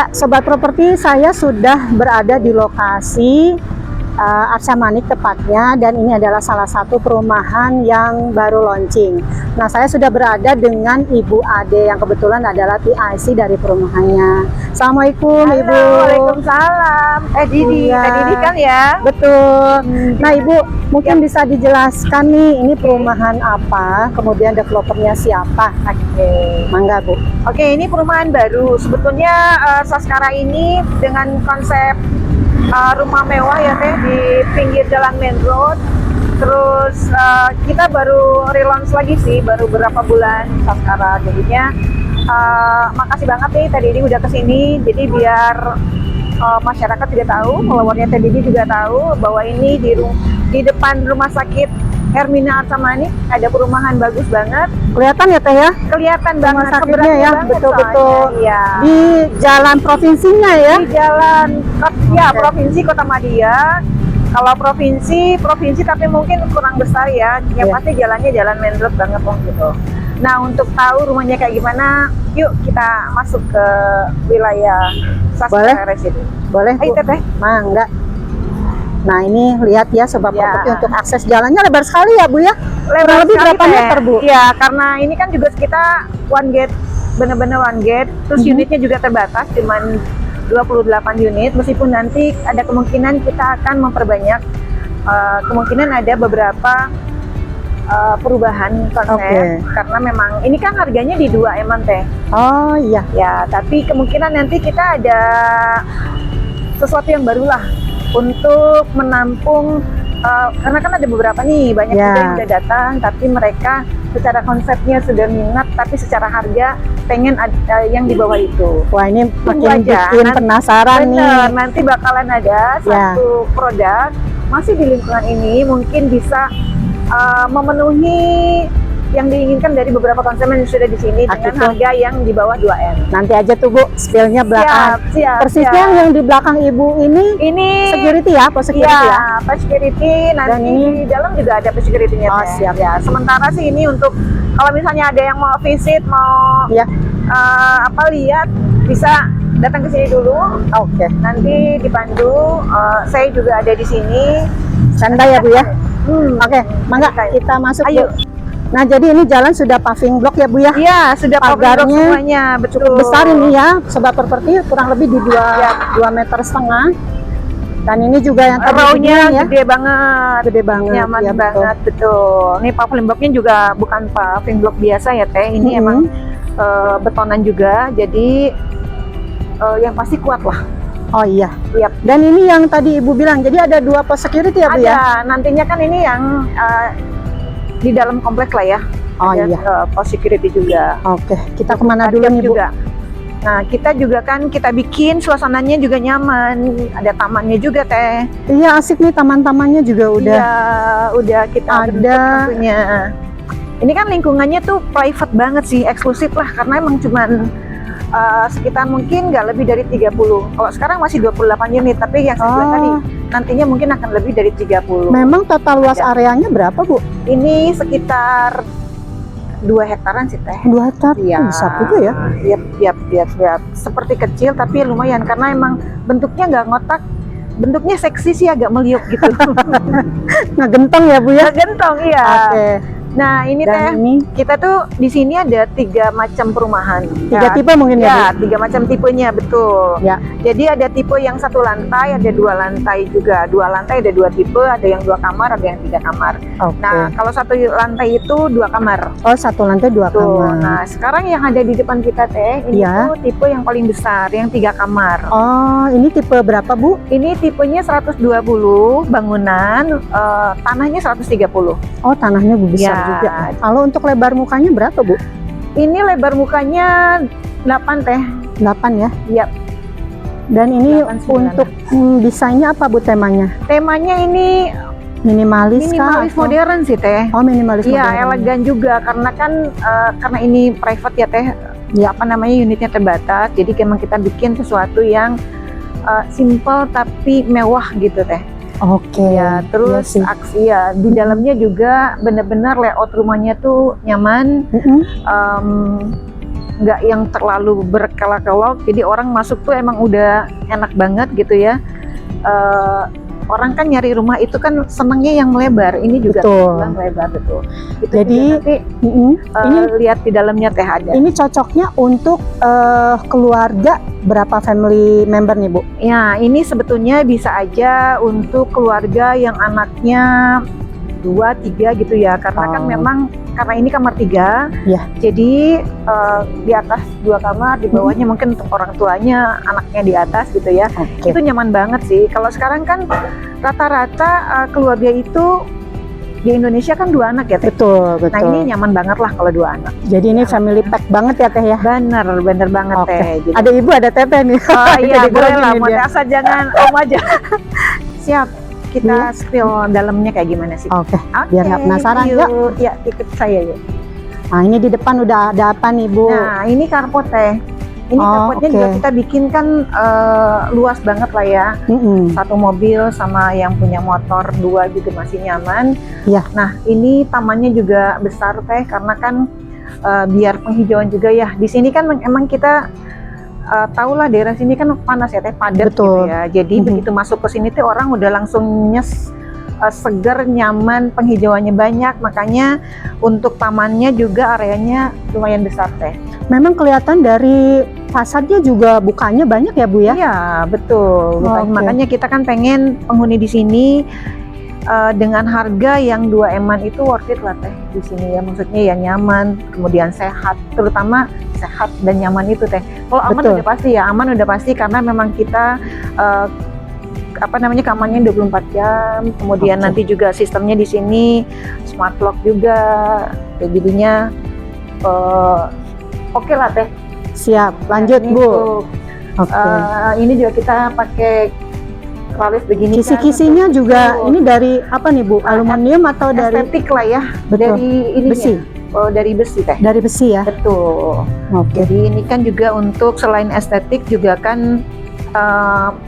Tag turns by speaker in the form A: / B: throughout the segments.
A: Ya, Sobat Properti, saya sudah berada di lokasi Arca Manik tepatnya, dan ini adalah salah satu perumahan yang baru launching. Nah, saya sudah berada dengan Ibu Ade yang kebetulan adalah PIC dari perumahannya. Assalamualaikum.
B: Halo,
A: Ibu.
B: Waalaikumsalam. Didi,
A: Iya.
B: Teh Didi kan ya?
A: Betul. Nah, Ibu, mungkin bisa dijelaskan nih, ini perumahan apa, kemudian developernya siapa?
B: Oke.
A: Mangga, Bu.
B: Oke, ini perumahan baru. Sebetulnya Saskara ini dengan konsep rumah mewah ya Teh, di pinggir jalan main road. Terus kita baru relaunch lagi sih, baru beberapa bulan Saskara. Jadinya makasih banget nih Teh Didi udah kesini. Jadi biar masyarakat juga tahu, followernya Teh Didi juga tahu bahwa ini di depan rumah sakit Hermina Arca Manik ada perumahan bagus banget.
A: Kelihatan ya Teh ya?
B: Kelihatan
A: Rumah
B: banget
A: sakitnya
B: keberanian
A: ya,
B: banget
A: betul-betul.
B: soalnya. Iya.
A: Di jalan provinsinya ya?
B: Di jalan ya provinsi Kota Madia. Kalau provinsi tapi mungkin kurang besar ya. Yang
A: Iya.
B: pasti jalannya jalan main road banget loh gitu. Nah, untuk tahu rumahnya kayak gimana, yuk kita masuk ke wilayah
A: Boleh?
B: Saskara Residen.
A: Boleh, Bu?
B: Ayo Teteh.
A: Mangga. Nah, ini lihat ya Sobat
B: Ya.
A: Properti, untuk akses jalannya lebar sekali ya Bu ya? Kurang
B: Lebar
A: lebih
B: sekali,
A: berapa
B: Teh.
A: meter Bu?
B: Iya, karena ini kan juga kita one gate, bener-bener one gate. Terus unitnya juga terbatas, cuman 28 unit. Meskipun nanti ada kemungkinan kita akan memperbanyak, kemungkinan ada beberapa perubahan konsep.
A: Oke.
B: Karena memang ini kan harganya di 2 emang Teh.
A: Oh iya.
B: Ya, tapi kemungkinan nanti kita ada sesuatu yang baru lah untuk menampung, karena kan ada beberapa nih, banyak
A: Ya.
B: juga yang udah datang, tapi mereka secara konsepnya sudah minat, tapi secara harga pengen yang di bawah itu.
A: Wah, ini
B: Tunggu
A: makin
B: aja.
A: bikin
B: Nanti-
A: penasaran
B: Bener,
A: nih.
B: nanti bakalan ada
A: Ya.
B: satu produk masih di lingkungan ini, mungkin bisa memenuhi yang diinginkan dari beberapa konsumen yang sudah di sini dengan
A: Gitu.
B: harga yang di bawah 2M.
A: Nanti aja tuh Bu, spillnya belakang.
B: Siap.
A: Persisnya yang di belakang Ibu ini
B: Ini
A: security ya, pos security ya?
B: iya, pas security, nanti
A: Dan ini-
B: di dalam juga ada pas security-nya.
A: Oh,
B: Teh.
A: siap.
B: Ya, sementara sih ini untuk kalau misalnya ada yang mau visit, mau
A: Iya.
B: lihat, bisa datang ke sini dulu.
A: Oke.
B: Nanti dipandu. Saya juga ada di sini.
A: Standby ya Bu ya? Oke, mangga
B: Oke.
A: kita masuk
B: Ayo.
A: Bu. Nah, jadi ini jalan sudah paving block ya Bu ya?
B: Iya, sudah paving block
A: Pagarnya
B: semuanya, betul.
A: Cukup besar ini ya, Sobat Properti, kurang lebih di 2
B: Ya.
A: meter setengah. Dan ini juga yang tadi
B: Row-nya
A: dibilang ya,
B: gede banget.
A: gede banget.
B: Nyaman
A: ya,
B: banget, betul. Ini paving blocknya juga bukan paving block biasa ya Teh. Ini
A: Mhm.
B: emang betonan juga, jadi yang pasti kuat lah.
A: Oh iya.
B: Yap.
A: Dan ini yang tadi Ibu bilang, jadi ada 2 pos security ya Bu ya?
B: Ada, nantinya kan ini yang di dalam kompleks lah ya.
A: Oh
B: Ada,
A: iya.
B: pos security juga.
A: Oke, kita kemana dulu
B: Tajam
A: nih Bu?
B: juga. Nah, kita juga kan kita bikin suasananya juga nyaman. Ada tamannya juga Teh.
A: Iya, asik nih, taman-tamannya juga udah.
B: Iya, udah kita bentuk
A: Ada.
B: tentunya. Ini kan lingkungannya tuh private banget sih, eksklusif lah, karena emang cuman sekitar mungkin nggak lebih dari 30. Kalau sekarang masih 28 unit, tapi yang saya bilang
A: Oh.
B: tadi nantinya mungkin akan lebih dari 30.
A: Memang total luas
B: Ada.
A: areanya berapa Bu?
B: Ini sekitar 2 hektaran sih Teh.
A: 2 hektar?
B: Iya.
A: Besar juga ya?
B: Yap. Seperti kecil tapi lumayan, karena emang bentuknya nggak ngotak, bentuknya seksi sih, agak meliuk gitu.
A: Ngegentong ya Bu ya?
B: Gentong, iya.
A: Oke.
B: Nah, ini Teh,
A: Dan ini
B: kita tuh di sini ada 3 macam perumahan.
A: 3 tipe mungkin ya
B: Ya, 3 macam tipenya, betul.
A: Ya.
B: Jadi ada tipe yang 1 lantai, ada 2 lantai juga. 2 lantai ada 2 tipe, ada yang 2 kamar, ada yang 3 kamar.
A: Bu? Oke.
B: Nah, kalau 1 lantai itu 2 kamar.
A: Oh, 1 lantai 2
B: Tuh.
A: kamar.
B: Nah, sekarang yang ada di depan kita Teh, ini
A: Iya.
B: tuh tipe yang paling besar, yang 3 kamar.
A: Oh, ini tipe berapa Bu?
B: Ini tipenya 120 bangunan, tanahnya 130.
A: Oh, tanahnya besar
B: Ya.
A: juga. Kalau untuk lebar mukanya berapa Bu?
B: Ini lebar mukanya 8 Teh.
A: 8 ya?
B: Yap.
A: Dan ini
B: 8-9.
A: untuk desainnya apa Bu temanya?
B: Temanya ini
A: Minimalis kah?
B: minimalis
A: atau-
B: modern sih Teh.
A: Oh, minimalis
B: Iya,
A: modern.
B: elegan juga, karena kan karena ini private ya Teh.
A: Ya.
B: Apa namanya, unitnya terbatas. Jadi memang kita bikin sesuatu yang simple tapi mewah gitu Teh.
A: Oke.
B: Ya, terus
A: Iya sih.
B: aksi ya di dalamnya juga benar-benar layout rumahnya tuh nyaman.
A: Mm-mm.
B: Em, nggak yang terlalu berkelok-kelok, jadi orang masuk tuh emang udah enak banget gitu ya. Orang kan nyari rumah itu kan senengnya yang lebar, ini juga
A: Betul.
B: kebetulan lebar betul. Itu
A: Jadi,
B: juga nanti
A: ini
B: lihat di dalamnya teh ada.
A: ini cocoknya untuk keluarga berapa family member nih Bu?
B: Ya, ini sebetulnya bisa aja untuk keluarga yang anaknya 2, 3 gitu ya, karena kan
A: Oh.
B: memang karena ini kamar 3,
A: Ya.
B: jadi di atas 2 kamar, di bawahnya mungkin untuk orang tuanya, anaknya di atas gitu ya.
A: Oke.
B: Itu nyaman banget sih. Kalau sekarang kan rata-rata keluarga itu di Indonesia kan 2 anak ya Teh.
A: Betul, betul.
B: Nah ini nyaman banget lah kalau 2 anak.
A: Jadi ini family pack banget ya Teh ya?
B: Bener banget
A: Oke.
B: Teh. Jadi,
A: Ada ibu, ada teteh nih.
B: oh iya
A: Jadi
B: boleh
A: grogi
B: lah,
A: nih
B: mau
A: dia.
B: asal jangan om aja. Siap. Kita spill dalamnya kayak gimana sih?
A: Oke,
B: Oke,
A: biar nggak penasaran,
B: yuk. Ya, ikut saya yuk.
A: nah ini di depan udah ada apa nih Bu?
B: Nah, ini karpot Teh. Ini
A: Oh,
B: karpotnya
A: oke.
B: juga kita bikin kan luas banget lah ya.
A: Mm-mm.
B: Satu mobil sama yang punya motor 2 juga masih nyaman.
A: Iya.
B: Nah, ini tamannya juga besar Teh, karena kan biar penghijauan juga ya. Di sini kan emang kita tahu lah daerah sini kan panas ya Teh, padat
A: Betul.
B: gitu ya. Jadi
A: Mhm.
B: begitu masuk ke sini tuh orang udah langsung seger, nyaman, penghijauannya banyak. Makanya untuk tamannya juga areanya lumayan besar Teh.
A: Memang kelihatan dari fasadnya juga bukanya banyak ya Bu ya?
B: Iya, betul.
A: Oke.
B: Makanya kita kan pengen penghuni di sini dengan harga yang 2 M-an itu worth it lah Teh di sini ya. Maksudnya ya nyaman, kemudian sehat, terutama sehat dan nyaman itu Teh. Kalau aman
A: Betul.
B: udah pasti ya, aman udah pasti karena memang kita kamarnya 24 jam. Kemudian
A: Oke.
B: nanti juga sistemnya di sini smart lock juga. Jadinya oke lah Teh.
A: Siap, lanjut
B: Ini
A: Bu.
B: untuk,
A: Oke.
B: ini juga kita pakai tralis begini
A: Kisi-kisinya
B: kan,
A: juga
B: betul.
A: ini dari apa nih Bu? Aluminium atau dari
B: estetik lah ya.
A: Betul.
B: Dari ininya.
A: besi?
B: Oh, dari besi Teh.
A: Dari besi ya?
B: Betul.
A: Oke.
B: Jadi ini kan juga untuk selain estetik juga kan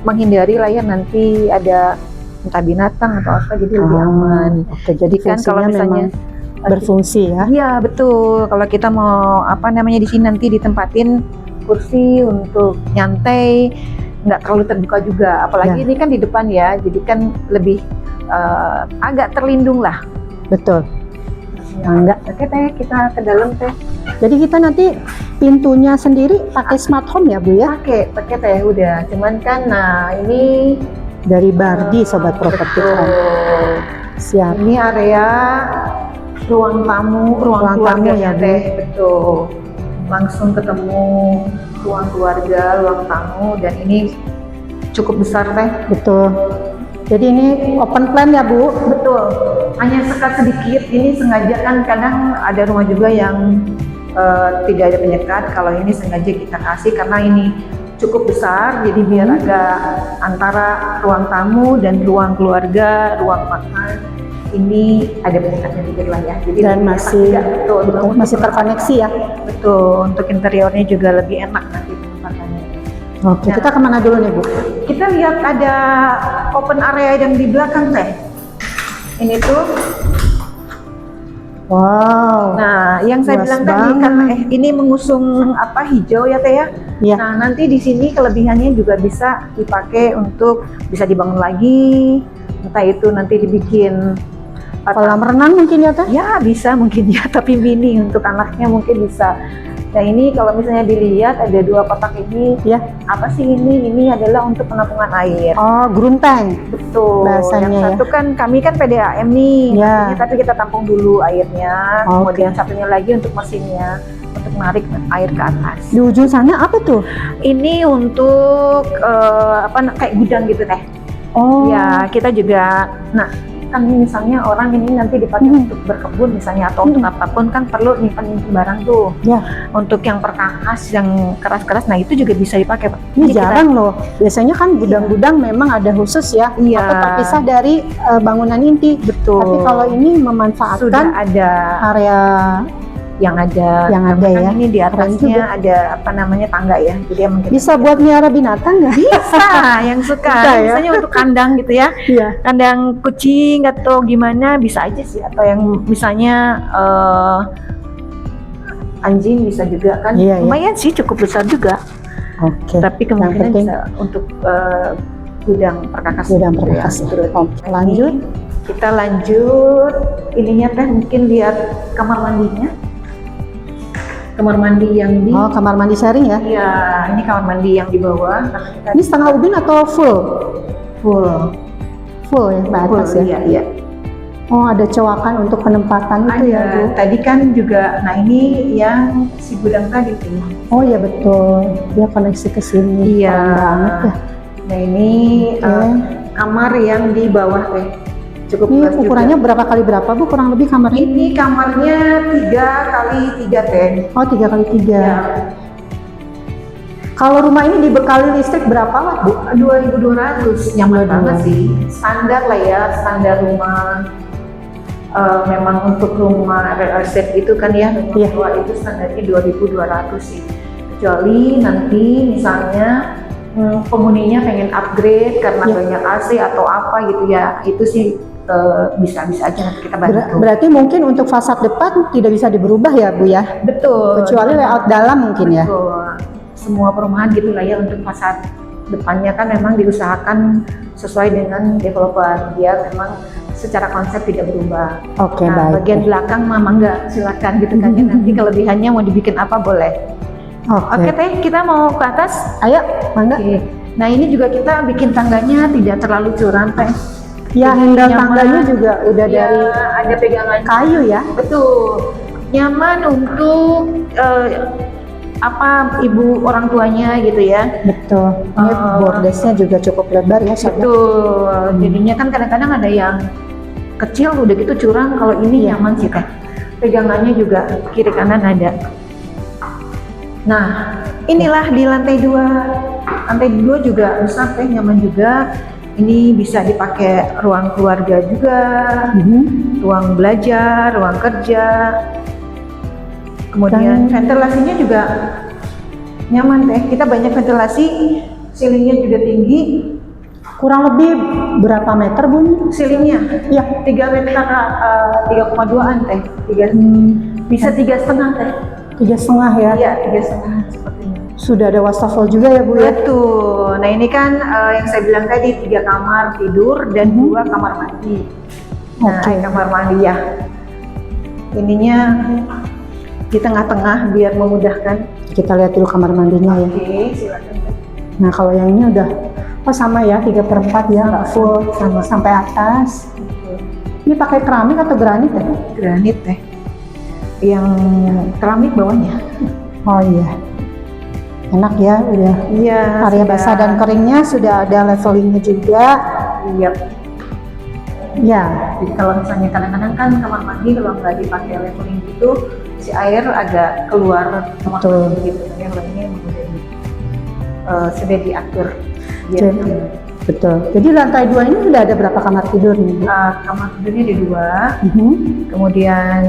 B: menghindari lah ya nanti ada entah binatang atau apa, jadi lebih aman.
A: Oke, jadi
B: Kan kalau
A: fungsinya
B: misalnya
A: memang berfungsi ya?
B: iya betul. Kalau kita mau di sini nanti ditempatin kursi untuk nyantai, nggak terlalu terbuka juga. Apalagi
A: Ya.
B: ini kan di depan ya, jadi kan lebih agak terlindung lah.
A: Betul. Enggak.
B: Oke Teh, kita ke dalam Teh.
A: Jadi kita nanti pintunya sendiri pakai smart home ya Bu ya?
B: Pakai Teh udah. Cuman kan, nah ini
A: Dari Bardi Sobat Properti Home.
B: betul.
A: Siap.
B: Ini area ruang tamu, ruang
A: Ruang
B: keluarga
A: tamu ya, Bu.
B: Teh, betul. Langsung ketemu ruang keluarga, ruang tamu, dan ini cukup besar Teh.
A: Betul. Jadi ini open plan ya Bu?
B: Betul. Hanya sekat sedikit. Ini sengaja kan kadang ada rumah juga yang tidak ada penyekat. Kalau ini sengaja kita kasih karena ini cukup besar. Jadi biar agak antara ruang tamu dan ruang keluarga, ruang makan. Ini ada penyekatnya dikit lah ya. Jadi
A: Dan
B: lebih
A: masih
B: enak juga, betul,
A: betul, masih terkoneksi ya?
B: Betul. Untuk interiornya juga lebih enak nanti penempatannya.
A: Oke,
B: Nah.
A: kita kemana dulu nih Bu?
B: Kita lihat ada open area yang di belakang Teh. Ini tuh.
A: Wow.
B: Nah, yang saya
A: Luas
B: bilang tadi
A: banget.
B: kan ini mengusung apa hijau ya Teh ya.
A: Iya.
B: Nah, nanti di sini kelebihannya juga bisa dipakai untuk bisa dibangun lagi. Entah itu nanti dibikin
A: Kolam renang mungkin ya Teh?
B: ya bisa mungkin ya, tapi mini untuk anaknya mungkin bisa. Nah ini kalau misalnya dilihat ada 2 kotak ini,
A: Ya.
B: apa sih ini? Ini adalah untuk penampungan air.
A: Oh, grunteng.
B: Betul.
A: Bahasanya
B: yang
A: ya.
B: satu kan kami kan PDAM nih,
A: Ya.
B: maksudnya, tapi kita tampung dulu airnya.
A: Oke.
B: Kemudian satunya lagi untuk mesinnya, untuk menarik air ke atas.
A: Di ujung sana apa tuh?
B: Ini untuk kayak gudang gitu Teh.
A: Oh.
B: Ya kita juga, nah kan misalnya orang ini nanti dipakai untuk berkebun misalnya atau untuk apapun kan perlu nyimpan barang tuh.
A: Ya.
B: Untuk yang perkakas yang keras-keras, nah itu juga bisa dipakai.
A: Ini
B: Jadi kita-
A: jarang loh. Biasanya kan gudang-gudang memang ada khusus ya,
B: Iya.
A: atau terpisah dari bangunan inti.
B: betul.
A: Tapi kalau ini memanfaatkan
B: sudah ada
A: area
B: yang ada
A: Yang ada
B: kan
A: ya.
B: ini di
A: Keren
B: atasnya
A: juga.
B: ada apa namanya tangga ya, jadi emang kita
A: bisa buat miara binatang nggak?
B: bisa yang suka
A: Bisa ya?
B: misalnya untuk kandang gitu ya,
A: Iya.
B: kandang kucing atau gimana bisa aja sih, atau yang misalnya anjing bisa juga kan.
A: Iya, iya.
B: Lumayan sih, cukup besar juga.
A: Oke.
B: Tapi kemungkinan
A: penting-
B: bisa untuk gudang perkakas.
A: Gudang
B: gitu ya.
A: perkakas.
B: Terus
A: Oke, lanjut.
B: kita lanjut ininya teh, mungkin lihat kamar mandinya. Kamar mandi yang di
A: Oh, kamar mandi sharing ya?
B: Iya, ini kamar mandi yang di bawah. Karena kita
A: Ini setengah ubin atau full?
B: full.
A: Full ya, Mbak
B: Full,
A: atas ya?
B: iya, iya.
A: Oh, ada cowakan untuk penempatan itu ya, Bu?
B: Tadi kan juga, nah ini yang si gudang tadi tuh.
A: Oh iya betul, dia koneksi ke sini.
B: Iya.
A: Keren banget ya.
B: Nah ini
A: Oke.
B: kamar yang di bawah teh. Cukup
A: Ini
B: luas juga.
A: ukurannya berapa kali berapa, Bu? Kurang lebih kamarnya?
B: Ini kamarnya 3 kali 3 teh.
A: Oh, 3 kali 3.
B: Ya,
A: Kalau rumah ini dibekali listrik berapa watt, Bu?
B: 2.200, nyaman
A: 2200.
B: banget sih. Standar lah ya, standar rumah. Memang untuk rumah real estate itu kan ya, rumah
A: Iya.
B: tua itu standarnya 2.200 sih. Kecuali nanti misalnya penghuninya pengen upgrade karena
A: Iya.
B: banyak AC atau apa gitu ya, itu sih bisa-bisa aja nanti kita bantu.
A: Berarti mungkin untuk fasad depan tidak bisa diberubah ya, Bu ya?
B: Betul.
A: Kecuali layout dalam mungkin ya?
B: Betul. Semua perumahan gitu lah ya, untuk fasad depannya kan memang diusahakan sesuai dengan developer, dia memang secara konsep tidak berubah.
A: Oke,
B: Nah,
A: baik.
B: bagian belakang mama enggak, silakan gitu kan ya. Nanti kelebihannya mau dibikin apa boleh. Oke teh, kita mau ke atas.
A: Ayo, mangga.
B: Oke. Nah ini juga kita bikin tangganya tidak terlalu curam teh.
A: Ya,
B: Jadi
A: handle
B: nyaman.
A: tangganya juga udah
B: Ya,
A: dari
B: ada pegangan
A: kayu ya?
B: betul, nyaman untuk ibu orang tuanya gitu ya.
A: Betul. Ini bordesnya juga cukup lebar ya, Sob.
B: Betul. Jadinya kan kadang-kadang ada yang kecil udah gitu curam, kalau ini
A: Iya.
B: nyaman sih teh. Pegangannya juga kiri kanan ada. Nah, inilah di lantai 2. Lantai 2 juga besar teh, nyaman juga. Ini bisa dipakai ruang keluarga juga, ruang belajar, ruang kerja. Kemudian ventilasinya juga nyaman teh. Kita banyak ventilasi, ceilingnya juga tinggi.
A: Kurang lebih berapa meter, Bu?
B: Ceilingnya
A: Ya,
B: 3 meter, 3,2an teh. Bisa 3,5 teh.
A: 3,5 ya.
B: Iya, 3,5 sepertinya.
A: Sudah ada wastafel juga ya, Bu ya?
B: Betul. Nah ini kan yang saya bilang tadi 3 kamar tidur dan 2 kamar mandi. Nah,
A: Oke.
B: kamar mandi ya. Ininya di tengah-tengah biar memudahkan.
A: Kita lihat dulu kamar mandinya ya.
B: Oke, silakan.
A: Nah, kalau yang ini udah sama ya, 3/4 ya, nggak full sama sampai atas. Ini pakai keramik atau granit ya?
B: Granit teh. Yang keramik bawahnya.
A: Oh iya. Enak ya, udah.
B: Iya.
A: Area basah dan keringnya sudah ada levelingnya juga.
B: Iya.
A: Ya,
B: Jadi kalau misalnya kadang-kadang kan kamar mandi kalau nggak dipakai leveling gitu, si air agak keluar kamar
A: Betul.
B: mandi gitu. Yang lainnya emang sudah diatur. Biar
A: Jadi,
B: nyaman.
A: betul. Jadi lantai 2 ini sudah ada berapa kamar tidur nih, Bu?
B: Kamar tidurnya ada 2,
A: Mhm.
B: kemudian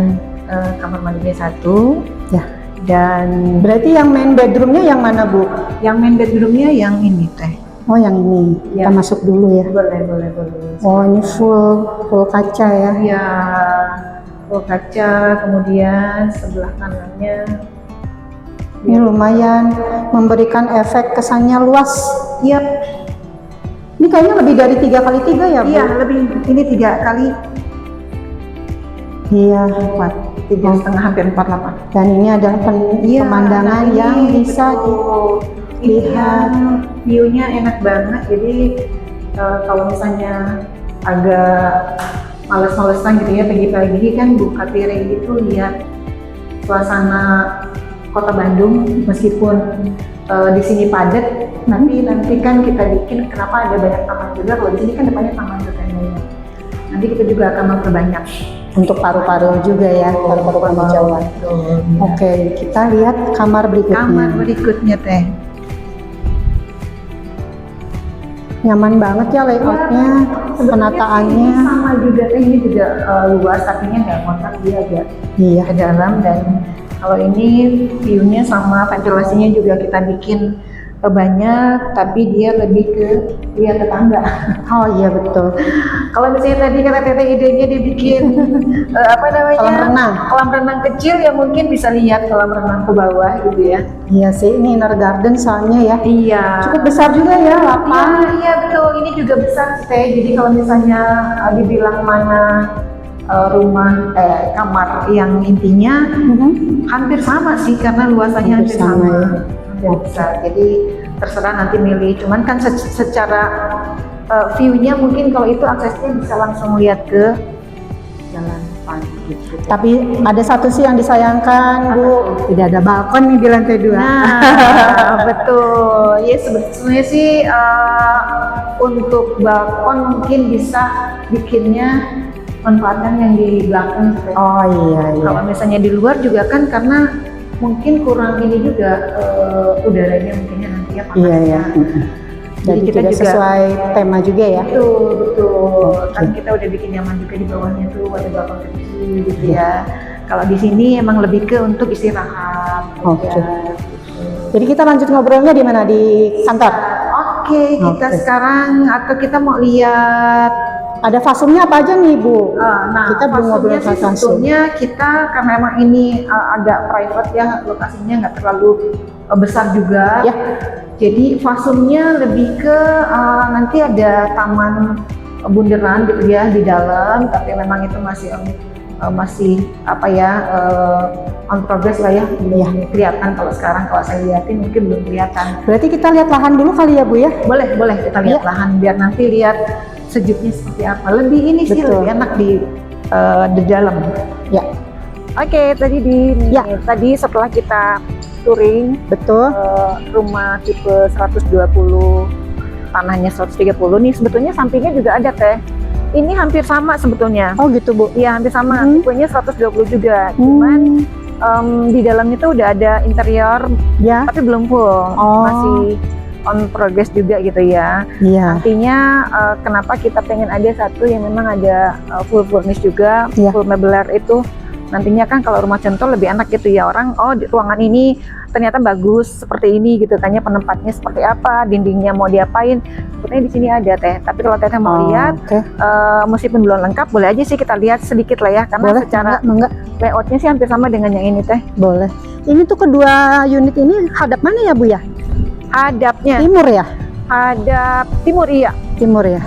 B: kamar mandinya 1,
A: Ya.
B: dan
A: Berarti yang main bedroomnya yang mana, Bu?
B: yang main bedroomnya yang ini teh.
A: Oh, yang ini.
B: Ya.
A: Kita masuk dulu ya.
B: Boleh.
A: Oh, ini full kaca ya.
B: Ya, full kaca, kemudian sebelah kanannya.
A: Ini lumayan memberikan efek kesannya luas.
B: Iya,
A: Ini kayaknya lebih dari 3x3 ya, Bu?
B: iya lebih. Ini 3 kali
A: Iya.
B: 4, 3,5 hampir 4,8.
A: Dan ini adalah pemandangan
B: nah
A: yang
B: ini
A: bisa
B: betul.
A: dilihat.
B: View-nya enak banget. Jadi kalau misalnya agak males-malesan gitu ya pagi-pagi kan buka piring gitu lihat suasana kota Bandung, meskipun di sini padat, nanti kan kita bikin kenapa ada banyak taman juga. Kalau di sini kan depannya taman juga. Nanti kita juga akan memperbanyak
A: Untuk paru-paru juga ya, paru-paru hijauan. Oke, kita lihat kamar berikutnya.
B: Kamar berikutnya teh.
A: Nyaman banget ya layoutnya, penataannya.
B: Ini sama juga teh, ini juga luas, tapi nggak ngotak, dia agak
A: Iya.
B: ke dalam. Dan kalau ini view-nya sama ventilasinya juga kita bikin banyak, tapi dia lebih ke lihat tetangga.
A: Oh iya betul.
B: Kalau misalnya tadi kata Teteh idenya dibikin apa namanya, kolam renang kecil, ya mungkin bisa lihat kolam renang ke bawah gitu ya.
A: Iya sih, ini inner garden soalnya ya.
B: Iya.
A: Cukup besar juga ya lapangan.
B: Iya betul, ini juga besar sih Teh. Jadi kalau misalnya dibilang mana rumah kamar yang intinya hampir sama sih, karena luasannya hampir sama. Hampir besar. Jadi terserah nanti milih. Cuman kan secara view-nya mungkin kalau itu aksesnya bisa langsung lihat ke jalan pagi gitu.
A: Tapi ada satu sih yang disayangkan, Bu, tidak ada balkon nih di lantai 2.
B: Nah, betul. Ya sebenarnya sih untuk balkon mungkin bisa bikinnya manfaatkan yang di belakang.
A: Oh iya.
B: Kalau misalnya di luar juga kan, karena mungkin kurang ini juga udaranya mungkinnya nanti ya panasnya.
A: Iya. Jadi kita juga sesuai tema juga ya.
B: Betul. Kan kita udah bikin nyaman juga di bawahnya tuh, ada balkon kecil gitu ya. Kalau di sini emang lebih ke untuk istirahat.
A: Oke.
B: Ya.
A: Jadi kita lanjut ngobrolnya di mana? Di kantor?
B: Oke, kita sekarang atau kita mau lihat
A: ada fasumnya apa aja nih, Bu?
B: Nah,
A: kita belum ngobrol tentang fasum.
B: Sebetulnya kita karena emang ini agak private ya, lokasinya nggak terlalu besar juga.
A: Ya.
B: Jadi fasumnya lebih ke nanti ada taman bunderan gitu ya di dalam, tapi memang itu masih apa ya, on progress lah ya, belum kelihatan. Kalau sekarang kalau saya lihatin mungkin belum kelihatan.
A: Berarti kita lihat lahan dulu kali ya, Bu ya?
B: Boleh kita lihat lahan, biar nanti lihat sejuknya seperti apa. Lebih ini sih lebih enak di dalam. Ya. Oke, tadi setelah kita touring,
A: betul,
B: rumah tipe 120, tanahnya 130 nih, sebetulnya sampingnya juga ada Teh. Ini hampir sama sebetulnya.
A: Oh gitu, Bu?
B: Iya, hampir sama. Tipenya 120 juga. Cuman di dalamnya tuh udah ada interior, ya, tapi belum full. Masih on progress juga gitu ya.
A: Iya.
B: Artinya kenapa kita pengen ada satu yang memang ada full furnish juga, full meubilar itu. Nantinya kan kalau rumah contoh lebih enak gitu ya, orang ruangan ini ternyata bagus seperti ini gitu, tanya penempatnya seperti apa, dindingnya mau diapain. Sebetulnya di sini ada Teh. Tapi kalau Teteh mau lihat, meskipun belum lengkap, boleh aja sih kita lihat sedikit lah ya, karena secara layoutnya sih hampir sama dengan yang ini Teh.
A: Boleh. Ini tuh kedua unit ini hadap mana ya, Bu ya?
B: Hadapnya
A: timur ya?
B: Hadap timur, iya.
A: Timur ya.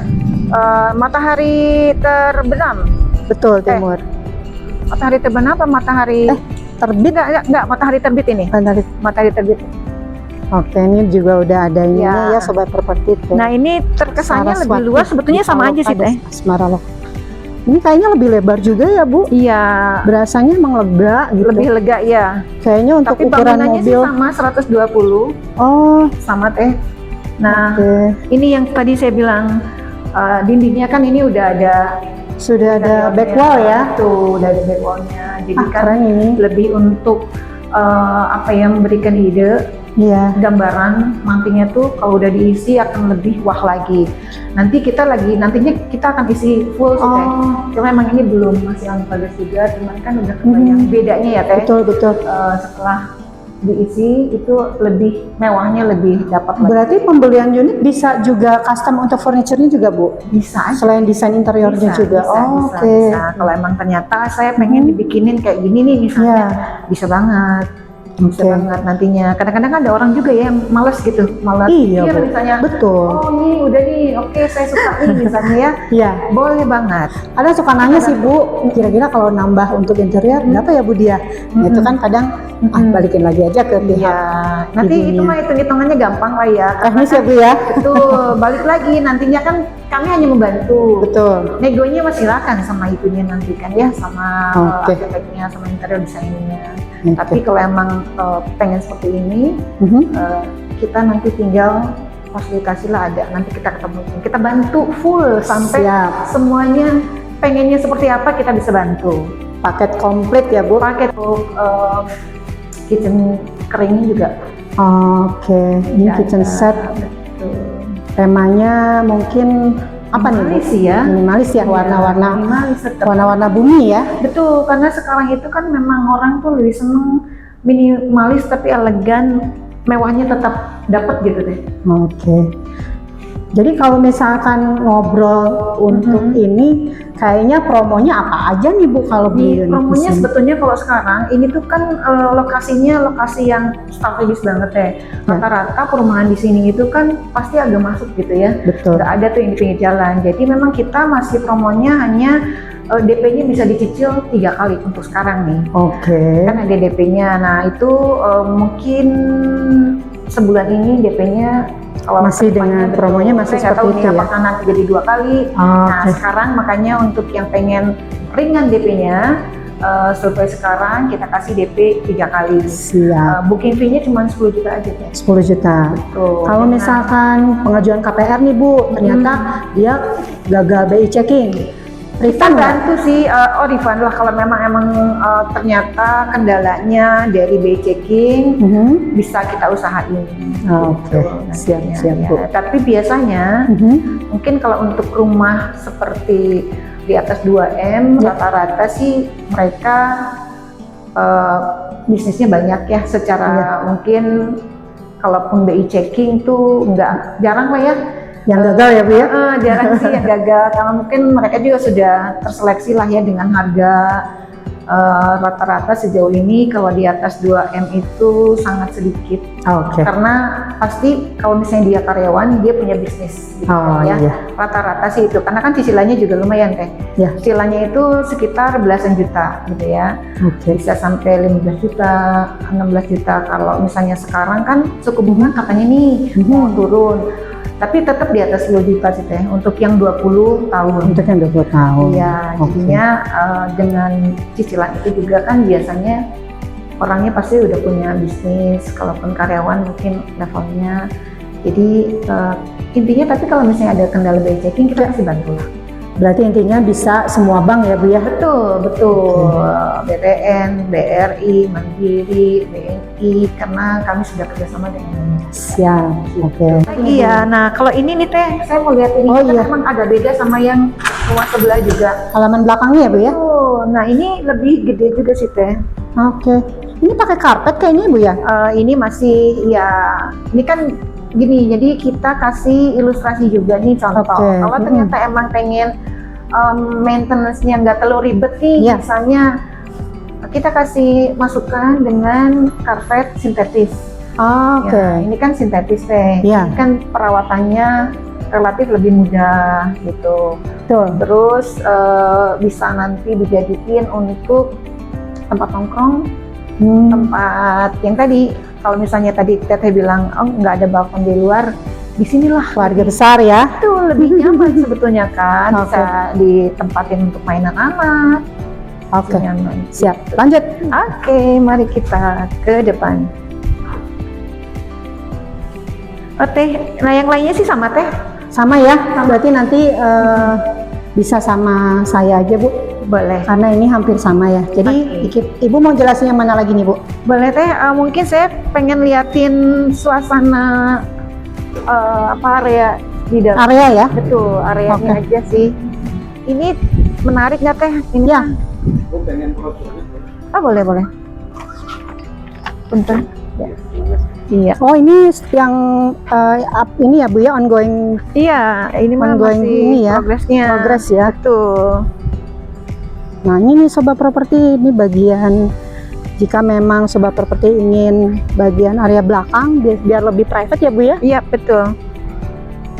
B: Matahari terbenam.
A: Betul, timur.
B: Matahari terbenam apa matahari
A: terbit?
B: Enggak, matahari terbit ini. Matahari terbit.
A: Oke, ini juga udah ada ini ya sobat properti tuh.
B: Nah, ini terkesannya lebih luas, sebetulnya sama aja sih Teh.
A: Asmara loh. Ini kayaknya lebih lebar juga ya, Bu?
B: Iya.
A: Berasanya emang lega gitu.
B: Lebih lega ya.
A: Kayaknya untuk ukuran mobil
B: sih sama 120.
A: Oh,
B: sama Teh. Nah, ini yang tadi saya bilang dindingnya kan ini udah ada,
A: sudah ada back wall ya.
B: Tuh, udah ada back wallnya. Jadi
A: kan ini
B: lebih untuk apa ya, memberikan ide, gambaran nantinya tuh kalau udah diisi akan lebih wah lagi. Nantinya kita akan isi full sih Teh. Cuma memang ini belum, masih on progress juga, cuman kan udah kebayang bedanya ya Teh.
A: Betul.
B: Setelah diisi itu lebih mewahnya, lebih dapat lagi.
A: Berarti pembelian unit bisa juga custom untuk furniture-nya juga, Bu?
B: Bisa.
A: Selain desain interiornya juga.
B: Bisa. Kalau emang ternyata saya pengen dibikinin kayak gini nih misalnya, bisa banget. Bisa banget nantinya. Kadang-kadang ada orang juga ya yang males gitu,
A: iya,
B: misalnya.
A: Betul.
B: Oh ini udah nih, oke saya suka nih misalnya ya.
A: Iya.
B: Boleh banget.
A: Ada suka nanya sih Bu, kira-kira kalau nambah untuk interior berapa ya Bu dia? Itu kan kadang balikin lagi aja ke pihak.
B: Nanti itu mah hitung-hitungannya gampang lah ya.
A: Teknis ya Bu ya.
B: Betul. Balik lagi nantinya kan kami hanya membantu.
A: Betul.
B: Negonya masih silakan sama ibunya nanti kan ya, sama arsiteknya, sama interior desainnya. Tapi kalau emang pengen seperti ini, kita nanti tinggal fasilitasi lah ada. Nanti kita ketemu, kita bantu full sampai semuanya pengennya seperti apa kita bisa bantu.
A: Paket komplit ya Bu?
B: Paket kitchen keringnya juga.
A: Ini kitchen set. Temanya mungkin apa
B: minimalis
A: nih Bu?
B: Ya.
A: Minimalis ya, warna-warna bumi ya.
B: Betul, karena sekarang itu kan memang orang tuh lebih seneng minimalis tapi elegan, mewahnya tetap dapat gitu teh.
A: Oke. Jadi kalau misalkan ngobrol untuk ini, kayaknya promonya apa aja nih Bu kalau beli unit di
B: Promonya
A: sini?
B: sebetulnya kalau sekarang ini tuh kan lokasinya lokasi yang strategis banget ya. Rata-rata perumahan di sini itu kan pasti agak masuk gitu ya.
A: Betul.
B: Nggak ada tuh yang di pinggir jalan. Jadi memang kita masih promonya hanya DP-nya bisa dicicil 3 kali untuk sekarang nih.
A: Oke.
B: Kan ada DP-nya. Nah itu mungkin sebulan ini DP-nya kalau
A: Masih dengan promonya masih
B: saya nggak tahu
A: seperti
B: nih
A: itu ya?
B: apakah nanti jadi 2 kali. Nah
A: Oke.
B: sekarang makanya untuk yang pengen ringan DP-nya, survei sekarang kita kasih DP 3 kali.
A: Siap.
B: Booking fee-nya cuma 10 juta aja ya.
A: 10 juta.
B: Tuh,
A: Kalau
B: dengan-
A: misalkan pengajuan KPR nih Bu, ternyata dia gagal BI checking,
B: kita
A: refund nggak?
B: bantu sih, refund lah kalau memang ternyata kendalanya dari BI checking
A: Mhm.
B: bisa kita usahain.
A: Oke, siap,
B: nantinya,
A: siap,
B: ya.
A: Bu.
B: Tapi biasanya
A: Mhm.
B: mungkin kalau untuk rumah seperti di atas 2M
A: Ya.
B: rata-rata sih mereka bisnisnya banyak ya, secara
A: Ya.
B: mungkin kalaupun BI checking tuh nggak jarang lah ya.
A: Yang gagal ya Bu ya?
B: Jarang sih yang gagal karena mungkin mereka juga sudah terseleksi lah ya dengan harga rata-rata sejauh ini kalau di atas 2M itu sangat sedikit.
A: Oke.
B: Karena pasti kalau misalnya dia karyawan dia punya bisnis gitu
A: Oh,
B: ya.
A: iya.
B: Rata-rata sih itu karena kan cicilannya juga lumayan teh.
A: Ya.
B: Cicilannya itu sekitar belasan juta gitu ya.
A: Oke.
B: Bisa sampai 15 juta, 16 juta. Kalau misalnya sekarang kan suku bunga katanya nih mau turun. Tapi tetap di atas 10 juta sih teh untuk yang 20 tahun.
A: Untuk yang 20 tahun.
B: Iya,
A: Oke.
B: jadinya dengan cicilan itu juga kan biasanya orangnya pasti udah punya bisnis, kalaupun karyawan mungkin levelnya. Jadi intinya tapi kalau misalnya ada kendala BI checking kita pasti bantu lah.
A: Berarti intinya bisa semua bank ya Bu ya?
B: Betul, betul. BTN, BRI, Mandiri, BNI, karena kami sudah kerjasama dengan
A: Siap. Oke.
B: Iya, nah kalau ini nih teh, saya mau lihat ini
A: Oh,
B: kan
A: iya.
B: memang agak beda sama yang rumah sebelah juga.
A: Halaman belakangnya ya Bu ya?
B: Oh, nah ini lebih gede juga sih teh.
A: Oke. Ini pakai karpet kayaknya Bu ya?
B: Ini masih ya, ini kan gini, jadi kita kasih ilustrasi juga nih contoh.
A: Oke.
B: Kalau ternyata emang pengen maintenance-nya nggak terlalu ribet nih,
A: Iya.
B: misalnya kita kasih masukan dengan karpet sintetis.
A: Oke.
B: Ya, ini kan sintetis teh,
A: Iya.
B: ini kan perawatannya relatif lebih mudah gitu.
A: Betul.
B: Terus bisa nanti dijadiin untuk tempat nongkrong, tempat yang tadi kalau misalnya tadi Teteh bilang oh nggak ada balkon di luar, disinilah
A: Keluarga besar ya?
B: itu lebih nyaman sebetulnya kan.
A: Oke.
B: Bisa ditempatin untuk mainan anak.
A: Oke.
B: Nyaman.
A: Siap. Lanjut.
B: Oke, mari kita ke depan. Oh, Teh, nah yang lainnya sih sama Teh.
A: Sama ya? Berarti nanti bisa sama saya aja Bu,
B: Boleh.
A: karena ini hampir sama ya. Jadi Ibu mau jelasin yang mana lagi nih Bu?
B: Boleh Teh, mungkin saya pengen liatin suasana area di dalam.
A: Area ya?
B: Betul, areanya
A: Oke.
B: aja sih. Ini menarik nggak Teh? Ini
A: Ya.
B: boleh. Punten. Ya. Iya.
A: Oh ini yang ini ya Bu ya, ongoing
B: Iya, ini mah
A: Ongoing
B: masih
A: ini ya,
B: progresnya.
A: progress ya.
B: Betul.
A: Nah ini nih Sobat Properti, ini bagian jika memang Sobat Properti ingin bagian area belakang biar lebih private ya Bu ya.
B: Iya, betul.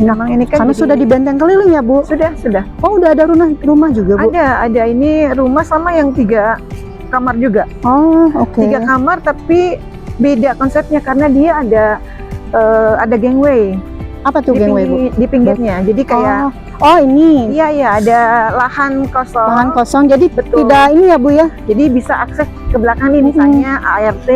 B: Memang ini kan
A: Karena
B: jadi-
A: sudah dibenteng keliling ya Bu.
B: sudah.
A: Oh udah ada rumah juga Bu.
B: Ada ini rumah sama yang 3 kamar juga.
A: Oh oke.
B: 3 kamar tapi beda konsepnya karena dia ada gangway
A: Apa tuh gangway Bu?
B: di pinggirnya. Jadi kayak
A: Oh ini
B: iya ada lahan kosong.
A: lahan kosong, jadi
B: Betul.
A: tidak ini ya Bu ya?
B: Jadi bisa akses ke belakang nih misalnya ART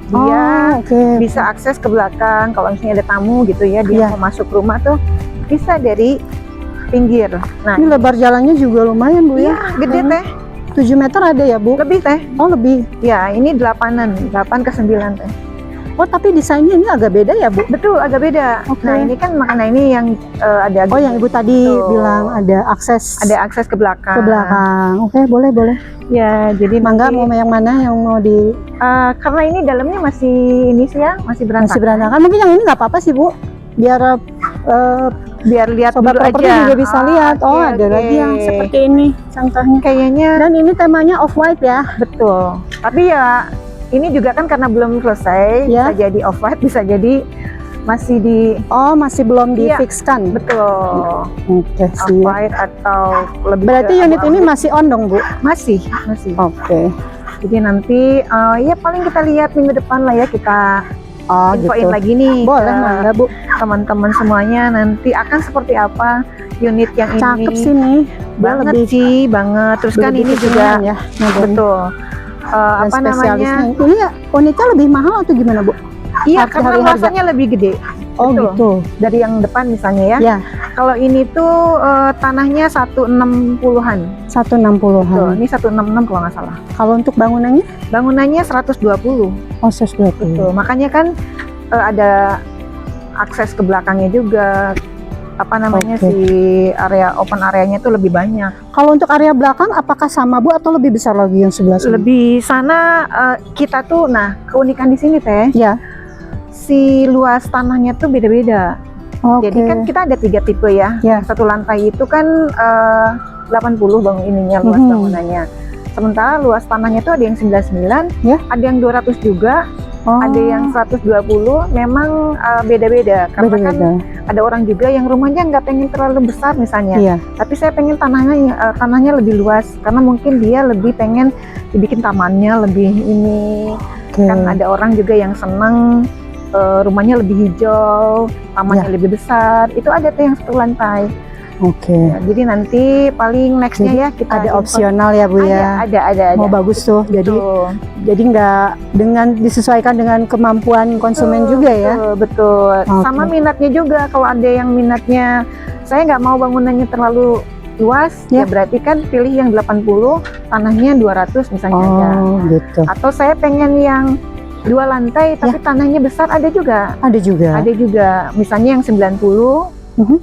B: dia
A: Oh oke.
B: bisa akses ke belakang kalau misalnya ada tamu gitu ya
A: Iya.
B: dia mau masuk rumah tuh bisa dari pinggir. Nah,
A: Ini lebar jalannya juga lumayan Bu
B: iya
A: ya?
B: gede Teh.
A: 7 meter ada ya Bu?
B: Lebih Teh.
A: Oh lebih.
B: Ya, ini 8 ke 9 Teh.
A: Oh, tapi desainnya ini agak beda ya, Bu?
B: Betul, agak beda.
A: Oke.
B: Nah, ini kan makanya ini yang ada
A: Oh, yang Ibu tadi
B: Betul.
A: bilang ada akses
B: akses ke belakang.
A: ke belakang. Oke, boleh, boleh.
B: Ya, jadi
A: Mangga
B: nanti,
A: mau yang mana yang mau di
B: karena ini dalamnya masih ini sih ya, masih berantakan.
A: masih berantakan. Mungkin yang ini nggak apa-apa sih, Bu. Biar
B: Biar lihat
A: sobat
B: dulu
A: properti
B: aja.
A: juga bisa lihat. Oh,
B: Oke,
A: ada
B: oke.
A: lagi yang seperti ini contohnya.
B: Kayaknya
A: Dan ini temanya off white ya.
B: betul. Tapi ya ini juga kan karena belum selesai,
A: Ya.
B: bisa jadi off white, bisa jadi masih di
A: Oh, masih belum
B: Iya.
A: difixkan.
B: betul
A: Oke,
B: off
A: sih.
B: white atau lebih
A: Berarti
B: ke
A: unit
B: abu-abu.
A: ini masih on dong, Bu?
B: masih.
A: Oke.
B: Jadi nanti ya paling kita lihat minggu depan lah ya, kita
A: Oh,
B: infoin
A: gitu.
B: lagi nih
A: Boleh,
B: ke
A: mangga, Bu.
B: teman-teman semuanya nanti akan seperti apa unit yang ini.
A: Cakep sih nih. Dia
B: Banget
A: lebih
B: sih, banget. Terus kan
A: berlebih
B: ini juga
A: kekinian ya. modelnya.
B: betul.
A: Dan
B: Apa namanya?
A: spesialisnya. Ini ya unitnya lebih mahal atau gimana, Bu?
B: Iya,
A: Harga-
B: karena
A: harga.
B: luasannya lebih gede.
A: Oh,
B: Betul.
A: gitu.
B: Dari yang depan misalnya ya.
A: Ya,
B: Kalau ini tuh tanahnya 160-an.
A: 160-an.
B: Tuh, ini 166 kalau nggak salah.
A: Kalau untuk bangunannya?
B: Bangunannya 120.
A: Oh, 120.
B: Tuh, makanya kan ada akses ke belakangnya juga. Apa namanya
A: Oke.
B: si area open areanya tuh lebih banyak.
A: Kalau untuk area belakang apakah sama, Bu, atau lebih besar lagi yang sebelah sini?
B: Lebih sana kita tuh, nah keunikan di sini Teh,
A: Ya.
B: si luas tanahnya tuh beda-beda.
A: Oke.
B: Jadi kan kita ada 3 tipe ya.
A: Ya.
B: Satu lantai itu kan 80 ininya luas
A: Mhm.
B: bangunannya. Sementara luas tanahnya itu ada yang 99,
A: Ya.
B: ada yang 200 juga,
A: Oh,
B: ada yang 120. Memang beda-beda. Karena kan
A: beda-beda.
B: ada orang juga yang rumahnya nggak pengen terlalu besar misalnya.
A: Iya.
B: Tapi saya pengen tanahnya lebih luas karena mungkin dia lebih pengen dibikin tamannya lebih ini.
A: Oke.
B: Kan ada orang juga yang senang rumahnya lebih hijau, tamannya lebih besar. Itu ada tuh yang satu lantai.
A: Oke.
B: Ya, jadi nanti paling nextnya ya kita
A: Ada
B: info-
A: opsional ya, Bu, ya.
B: Ada.
A: Mau bagus tuh.
B: Betul.
A: Jadi nggak dengan disesuaikan dengan kemampuan konsumen
B: Betul,
A: juga ya.
B: Betul.
A: Oke.
B: Sama minatnya juga. Kalau ada yang minatnya saya nggak mau bangunannya terlalu luas,
A: Ya.
B: ya berarti kan pilih yang 80, tanahnya 200 misalnya ada.
A: Oh, gitu.
B: Atau saya pengen yang 2 lantai tapi tanahnya besar, ada juga.
A: Ada juga.
B: Ada juga. Misalnya yang 90
A: Mhm.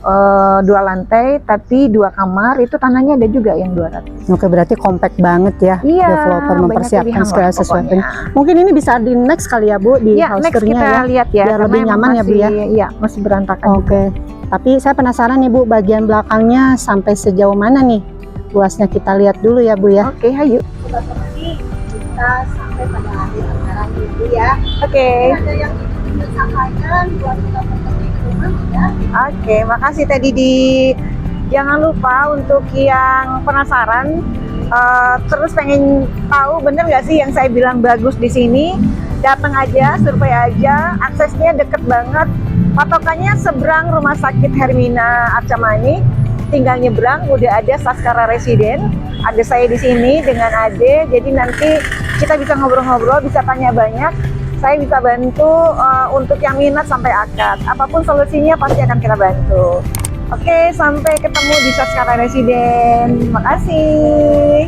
B: 2 lantai tapi 2 kamar, itu tanahnya ada juga yang 200.
A: Oke, berarti compact banget ya.
B: Iya,
A: Developer
B: banyak
A: mempersiapkan
B: pilihan
A: segala
B: lah
A: sesuatunya.
B: pokoknya.
A: Mungkin ini bisa di next kali ya, Bu, di
B: Ya,
A: house
B: next
A: tour-nya
B: kita
A: ya.
B: lihat ya.
A: Biar
B: karena
A: lebih
B: emang
A: nyaman ya, Bu, ya.
B: Iya, masih berantakan.
A: Oke. Tapi saya penasaran nih, Bu, bagian belakangnya sampai sejauh mana nih? Luasnya kita lihat dulu ya, Bu, ya.
B: Oke, hayu.
A: Seperti kita sampai pada akhir acara ini ya.
B: Oke.
A: Ada yang ingin disampaikan buat kita pekerja rumah ya.
B: Oke, makasih Teh Didi. Jangan lupa untuk yang penasaran, terus pengen tahu bener nggak sih yang saya bilang bagus di sini, datang aja, survei aja, aksesnya deket banget, patokannya seberang Rumah Sakit Hermina Arca Manik, tinggal nyebrang udah ada Saskara Residen, ada saya di sini dengan Ade, jadi nanti kita bisa ngobrol-ngobrol, bisa tanya banyak. Saya bisa bantu untuk yang minat sampai akad. Apapun solusinya pasti akan kita bantu. Oke, sampai ketemu di Saskara Residen. Terima kasih.